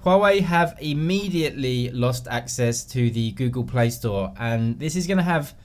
Huawei have immediately lost access to the Google Play Store, and this is going to have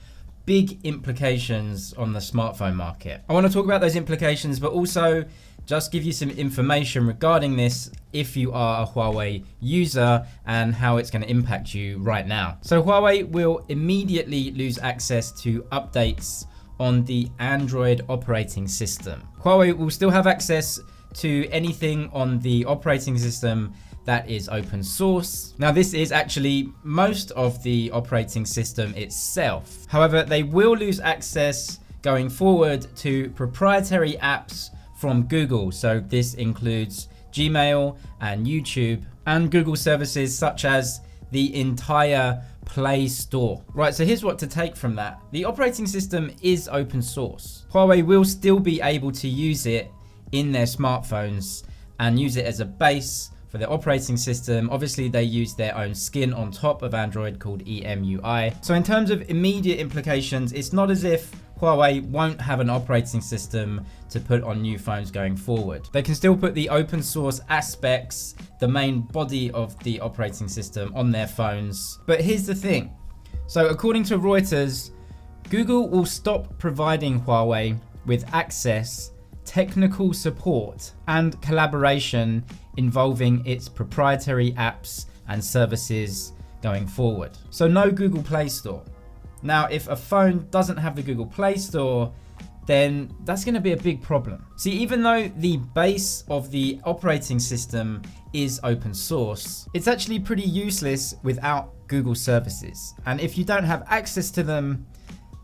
big implications on the smartphone market. I want to talk about those implications, but also just give you some information regarding this if you are a Huawei user and how it's going to impact you right now. So Huawei will immediately lose access to updates on the Android operating system. Huawei will still have access to anything on the operating system that is open source. Now, this is actually most of the operating system itself. However, they will lose access going forward to proprietary apps from Google. So this includes Gmail and YouTube and Google services such as the entire Play Store. Right, so here's what to take from that. The operating system is open source. Huawei will still be able to use it in their smartphones and use it as a base for their operating system. Obviously, they use their own skin on top of Android called EMUI. So in terms of immediate implications, it's not as if Huawei won't have an operating system to put on new phones going forward. They can still put the open source aspects, the main body of the operating system, on their phones. But here's the thing. So according to Reuters, Google will stop providing Huawei with access, technical support, and collaboration involving its proprietary apps and services going forward. So no Google Play Store. Now, if a phone doesn't have the Google Play Store, then that's going to be a big problem. See, even though the base of the operating system is open source, it's actually pretty useless without Google services. And if you don't have access to them,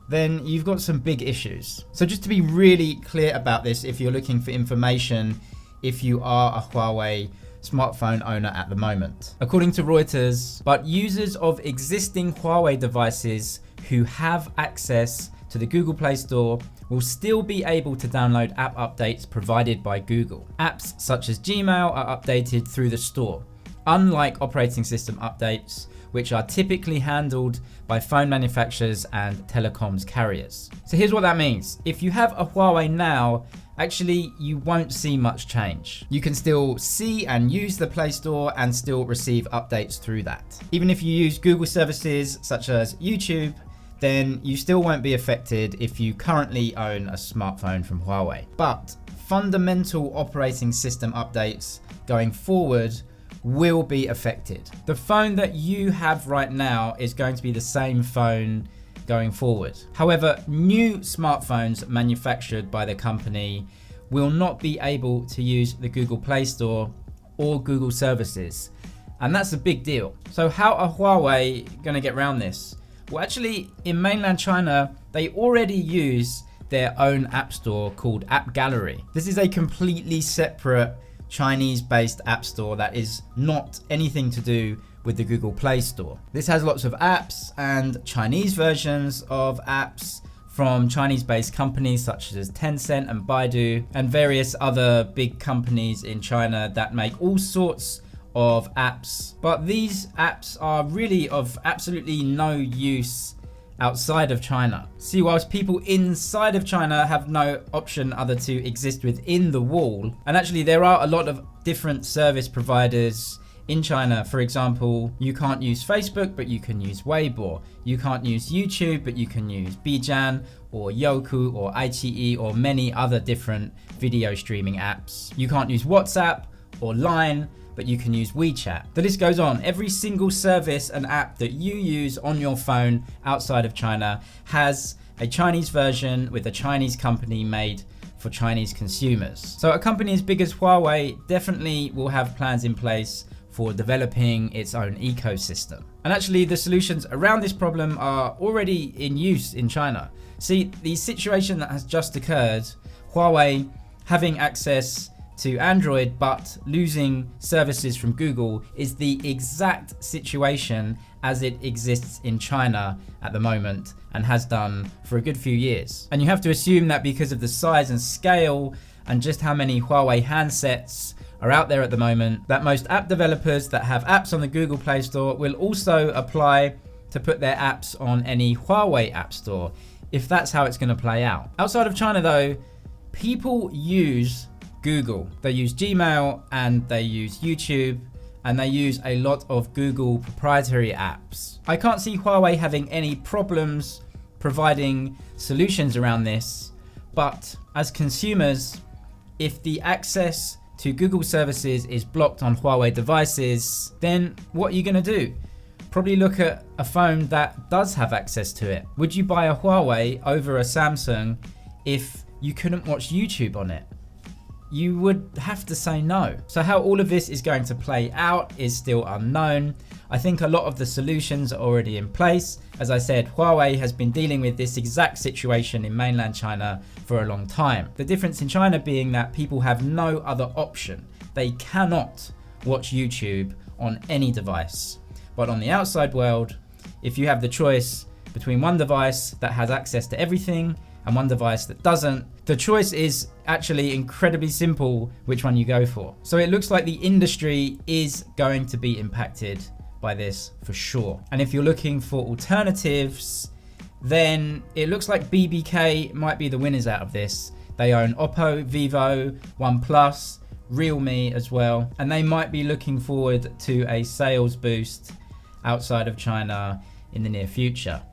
then you've got some big issues. So just to be really clear about this, if you're looking for information, if you are a Huawei smartphone owner at the moment. According to Reuters, but users of existing Huawei devices who have access to the Google Play Store will still be able to download app updates provided by Google. Apps such as Gmail are updated through the store, unlike operating system updates, which are typically handled by phone manufacturers and telecoms carriers. So here's what that means. If you have a Huawei now, actually you won't see much change. You can still see and use the Play Store and still receive updates through that. Even if you use Google services such as YouTube, then you still won't be affected if you currently own a smartphone from Huawei. But fundamental operating system updates going forward will be affected. The phone that you have right now is going to be the same phone going forward. However, new smartphones manufactured by the company will not be able to use the Google Play Store or Google services. And that's a big deal. So how are Huawei going to get around this? Well, actually, in mainland China, they already use their own app store called AppGallery. This is a completely separate Chinese-based app store that is not anything to do with the Google Play Store. This has lots of apps and Chinese versions of apps from Chinese-based companies such as Tencent and Baidu and various other big companies in China that make all sorts of apps. But these apps are really of absolutely no use outside of China. See, whilst people inside of China have no option other to exist within the wall, and actually there are a lot of different service providers in China. For example, you can't use Facebook, but you can use Weibo. You can't use YouTube, but you can use Bijan or Youku or iQIYI or many other different video streaming apps. You can't use WhatsApp or Line, but you can use WeChat. The list goes on. Every single service and app that you use on your phone outside of China has a Chinese version with a Chinese company made for Chinese consumers. So a company as big as Huawei definitely will have plans in place for developing its own ecosystem. And actually the solutions around this problem are already in use in China. See, the situation that has just occurred, Huawei having access to Android but losing services from Google, is the exact situation as it exists in China at the moment and has done for a good few years. And you have to assume that because of the size and scale and just how many Huawei handsets are out there at the moment, that most app developers that have apps on the Google Play Store will also apply to put their apps on any Huawei app store, if that's how it's going to play out. Outside of China though, people use Google. They use Gmail and they use YouTube and they use a lot of Google proprietary apps. I can't see Huawei having any problems providing solutions around this, but as consumers, if the access to Google services is blocked on Huawei devices, then what are you going to do? Probably look at a phone that does have access to it. Would you buy a Huawei over a Samsung if you couldn't watch YouTube on it? You would have to say no. So how all of this is going to play out is still unknown. I think a lot of the solutions are already in place. As I said, Huawei has been dealing with this exact situation in mainland China for a long time. The difference in China being that people have no other option. They cannot watch YouTube on any device. But on the outside world, if you have the choice between one device that has access to everything and one device that doesn't, the choice is actually incredibly simple which one you go for. So it looks like the industry is going to be impacted by this for sure. And if you're looking for alternatives, then it looks like BBK might be the winners out of this. They own Oppo, Vivo, OnePlus, Realme as well, and they might be looking forward to a sales boost outside of China in the near future.